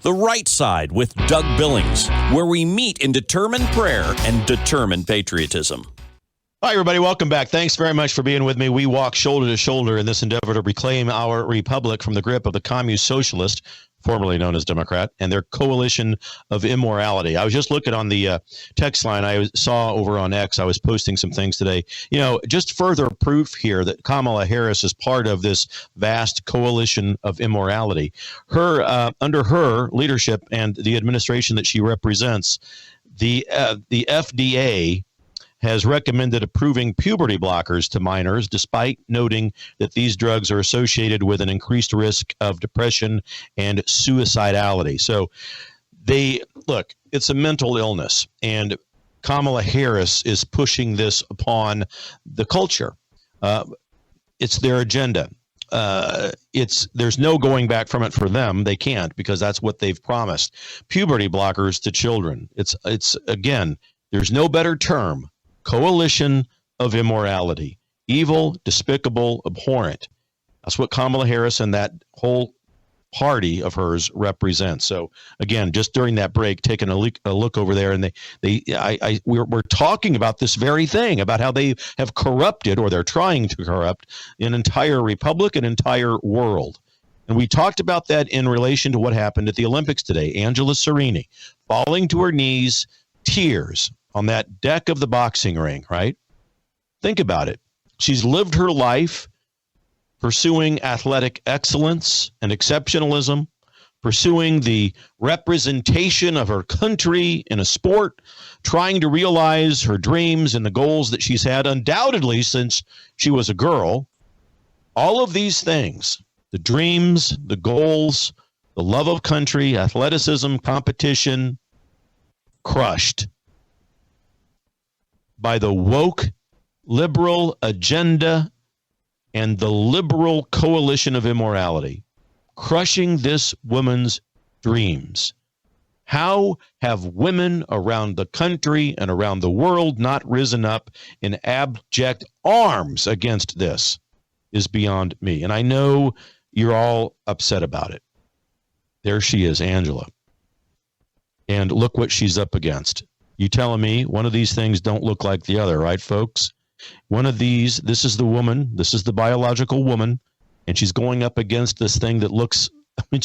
The Right Side with Doug Billings, where we meet in determined prayer and determined patriotism. Hi, everybody. Welcome back. Thanks very much for being with me. We walk shoulder to shoulder in this endeavor to reclaim our republic from the grip of the communist socialist, formerly known as Democrat, and their coalition of immorality. I was just looking on the text line I saw over on X. I was posting some things today. You know, just further proof here that Kamala Harris is part of this vast coalition of immorality. Her under her leadership and the administration that she represents, the FDA has recommended approving puberty blockers to minors, despite noting that these drugs are associated with an increased risk of depression and suicidality. So look, it's a mental illness, and Kamala Harris is pushing this upon the culture. It's their agenda. There's no going back from it for them. They can't, because that's what they've promised. Puberty blockers to children. It's again, there's no better term. Coalition of immorality. Evil, despicable, abhorrent. That's what Kamala Harris and that whole party of hers represents. So again, just during that break, taking a look over there, and we're talking about this very thing, about how they have corrupted, or they're trying to corrupt, an entire republic, an entire world. And we talked about that in relation to what happened at the Olympics today. Angela Sereni falling to her knees, tears on that deck of the boxing ring, right? Think about it. She's lived her life pursuing athletic excellence and exceptionalism, pursuing the representation of her country in a sport, trying to realize her dreams and the goals that she's had undoubtedly since she was a girl. All of these things, the dreams, the goals, the love of country, athleticism, competition, crushed by the woke liberal agenda and the liberal coalition of immorality, crushing this woman's dreams. How have women around the country and around the world not risen up in abject arms against this is beyond me. And I know you're all upset about it. There she is, Angela. And look what she's up against. You telling me one of these things don't look like the other, right, folks? One of these, this is the woman, this is the biological woman, and she's going up against this thing that looks, I mean,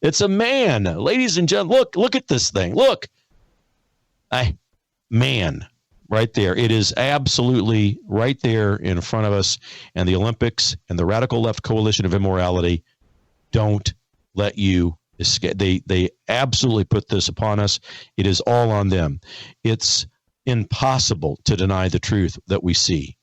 it's a man. Ladies and gentlemen, look at this thing. Look. Man, right there. It is absolutely right there in front of us. And the Olympics and the radical left coalition of immorality don't let you escape. They absolutely put this upon us. It is all on them. It's impossible to deny the truth that we see.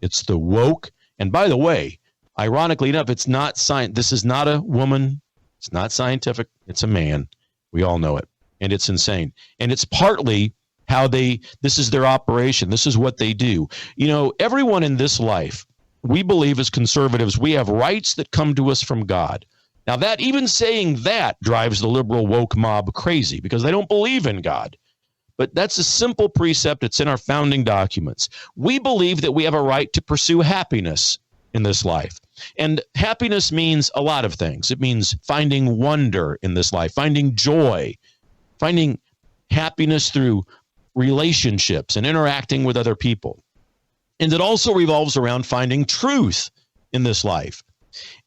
It's the woke. And by the way, ironically enough, it's not science. This is not a woman. It's not scientific. It's a man. We all know it. And it's insane. And it's partly how this is their operation. This is what they do. You know, everyone in this life, we believe as conservatives, we have rights that come to us from God. Now that, even saying that, drives the liberal woke mob crazy because they don't believe in God. But that's a simple precept. It's in our founding documents. We believe that we have a right to pursue happiness in this life. And happiness means a lot of things. It means finding wonder in this life, finding joy, finding happiness through relationships and interacting with other people. And it also revolves around finding truth in this life.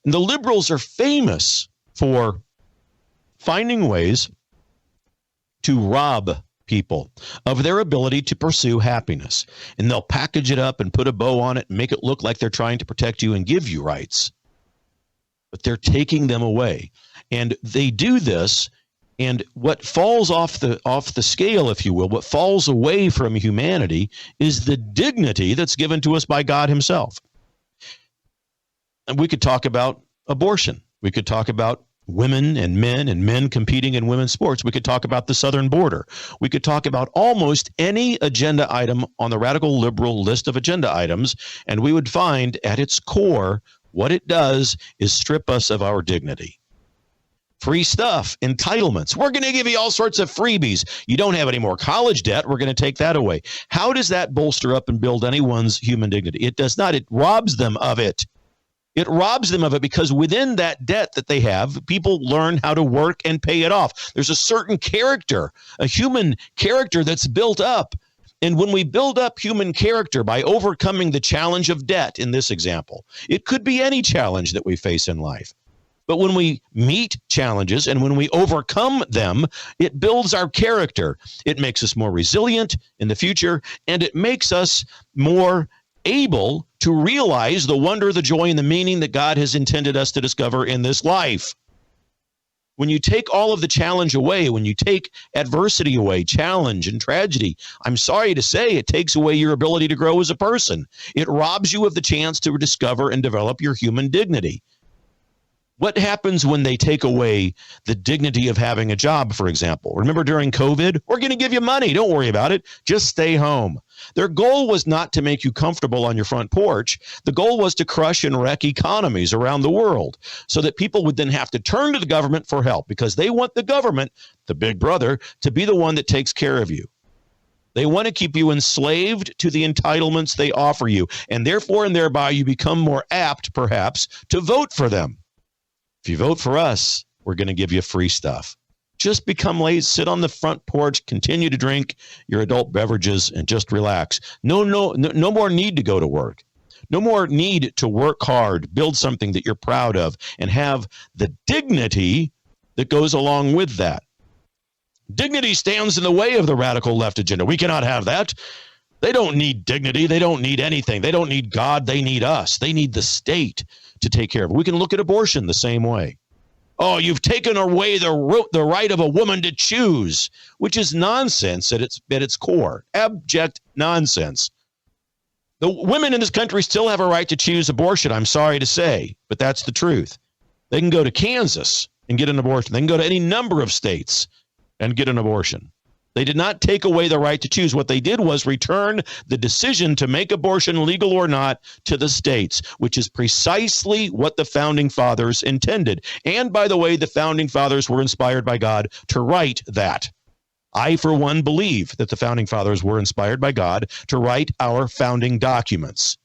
And the liberals are famous for finding ways to rob people of their ability to pursue happiness. And they'll package it up and put a bow on it and make it look like they're trying to protect you and give you rights. But they're taking them away. And they do this, and what falls off the scale, if you will, what falls away from humanity is the dignity that's given to us by God himself. And we could talk about abortion. We could talk about women and men competing in women's sports. We could talk about the southern border. We could talk about almost any agenda item on the radical liberal list of agenda items, and we would find at its core what it does is strip us of our dignity. Free stuff, entitlements. We're going to give you all sorts of freebies. You don't have any more college debt. We're going to take that away. How does that bolster up and build anyone's human dignity? It does not. It robs them of it. It robs them of it because within that debt that they have, people learn how to work and pay it off. There's a certain character, a human character that's built up. And when we build up human character by overcoming the challenge of debt, in this example, it could be any challenge that we face in life. But when we meet challenges and when we overcome them, it builds our character. It makes us more resilient in the future, and it makes us more able to realize the wonder, the joy, and the meaning that God has intended us to discover in this life. When you take all of the challenge away, when you take adversity away, challenge and tragedy, I'm sorry to say it takes away your ability to grow as a person. It robs you of the chance to discover and develop your human dignity. What happens when they take away the dignity of having a job, for example? Remember during COVID, we're going to give you money. Don't worry about it. Just stay home. Their goal was not to make you comfortable on your front porch. The goal was to crush and wreck economies around the world so that people would then have to turn to the government for help because they want the government, the big brother, to be the one that takes care of you. They want to keep you enslaved to the entitlements they offer you, and therefore and thereby you become more apt, perhaps, to vote for them. If you vote for us, we're going to give you free stuff. Just become lazy, sit on the front porch, continue to drink your adult beverages, and just relax. No more need to go to work. No more need to work hard, build something that you're proud of, and have the dignity that goes along with that. Dignity stands in the way of the radical left agenda. We cannot have that. They don't need dignity. They don't need anything. They don't need God. They need us. They need the state to take care of it. We can look at abortion the same way. Oh, you've taken away the right of a woman to choose, which is nonsense at its core. Abject nonsense. The women in this country still have a right to choose abortion, I'm sorry to say, but that's the truth. They can go to Kansas and get an abortion. They can go to any number of states and get an abortion. They did not take away the right to choose. What they did was return the decision to make abortion legal or not to the states, which is precisely what the Founding Fathers intended. And by the way, the Founding Fathers were inspired by God to write that. I, for one, believe that the Founding Fathers were inspired by God to write our founding documents.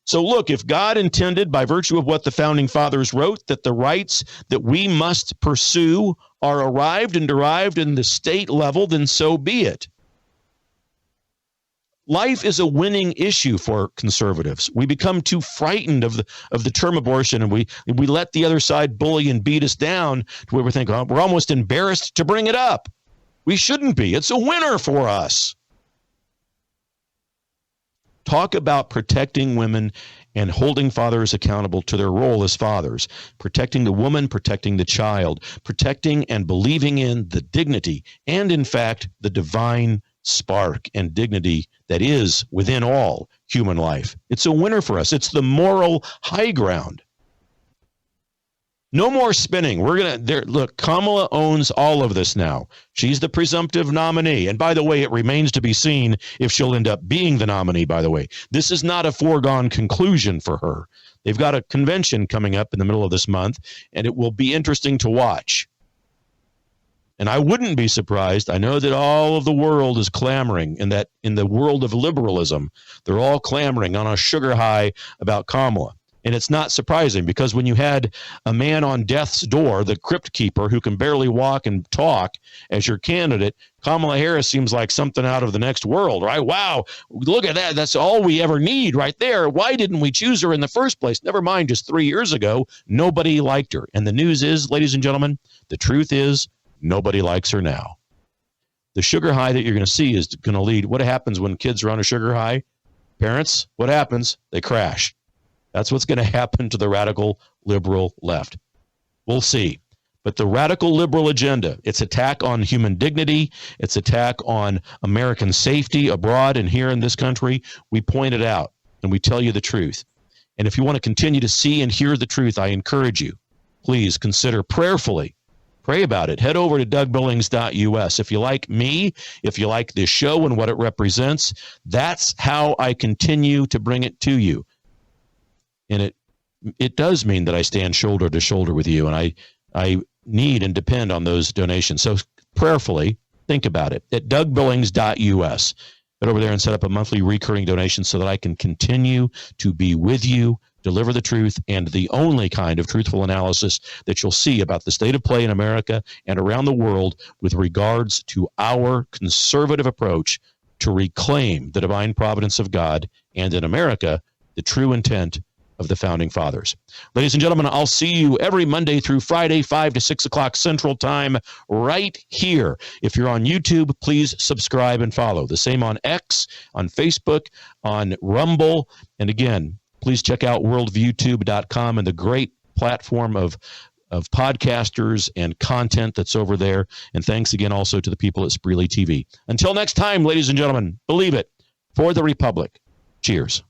So look, if God intended, by virtue of what the Founding Fathers wrote, that the rights that we must pursue are arrived and derived in the state level, then so be it. Life is a winning issue for conservatives. We become too frightened of the term abortion, and we let the other side bully and beat us down to where we think, oh, we're almost embarrassed to bring it up. We shouldn't be. It's a winner for us. Talk about protecting women and holding fathers accountable to their role as fathers, protecting the woman, protecting the child, protecting and believing in the dignity and, in fact, the divine spark and dignity that is within all human life. It's a winner for us. It's the moral high ground. No more spinning. Look, Kamala owns all of this now. She's the presumptive nominee. And by the way, it remains to be seen if she'll end up being the nominee, by the way. This is not a foregone conclusion for her. They've got a convention coming up in the middle of this month, and it will be interesting to watch. And I wouldn't be surprised. I know that all of the world is clamoring in the world of liberalism. They're all clamoring on a sugar high about Kamala. And it's not surprising, because when you had a man on death's door, the crypt keeper who can barely walk and talk, as your candidate, Kamala Harris seems like something out of the next world, right? Wow, look at that. That's all we ever need right there. Why didn't we choose her in the first place? Never mind, just 3 years ago, nobody liked her. And the news is, ladies and gentlemen, the truth is, nobody likes her now. The sugar high that you're going to see is going to lead. What happens when kids are on a sugar high? Parents, what happens? They crash. That's what's going to happen to the radical liberal left. We'll see. But the radical liberal agenda, its attack on human dignity, its attack on American safety abroad and here in this country, we point it out and we tell you the truth. And if you want to continue to see and hear the truth, I encourage you, please consider prayerfully. Pray about it. Head over to DougBillings.us. If you like me, if you like this show and what it represents, that's how I continue to bring it to you. And it does mean that I stand shoulder to shoulder with you, and I need and depend on those donations. So prayerfully, think about it at DougBillings.us. Get over there and set up a monthly recurring donation so that I can continue to be with you, deliver the truth, and the only kind of truthful analysis that you'll see about the state of play in America and around the world with regards to our conservative approach to reclaim the divine providence of God and, in America, the true intent of the Founding Fathers. Ladies and gentlemen, I'll see you every Monday through Friday, 5 to 6 o'clock Central Time, right here. If you're on YouTube, please subscribe and follow. The same on X, on Facebook, on Rumble. And again, please check out worldviewtube.com and the great platform of podcasters and content that's over there. And thanks again also to the people at Spreely TV. Until next time, ladies and gentlemen, believe it, for the Republic. Cheers.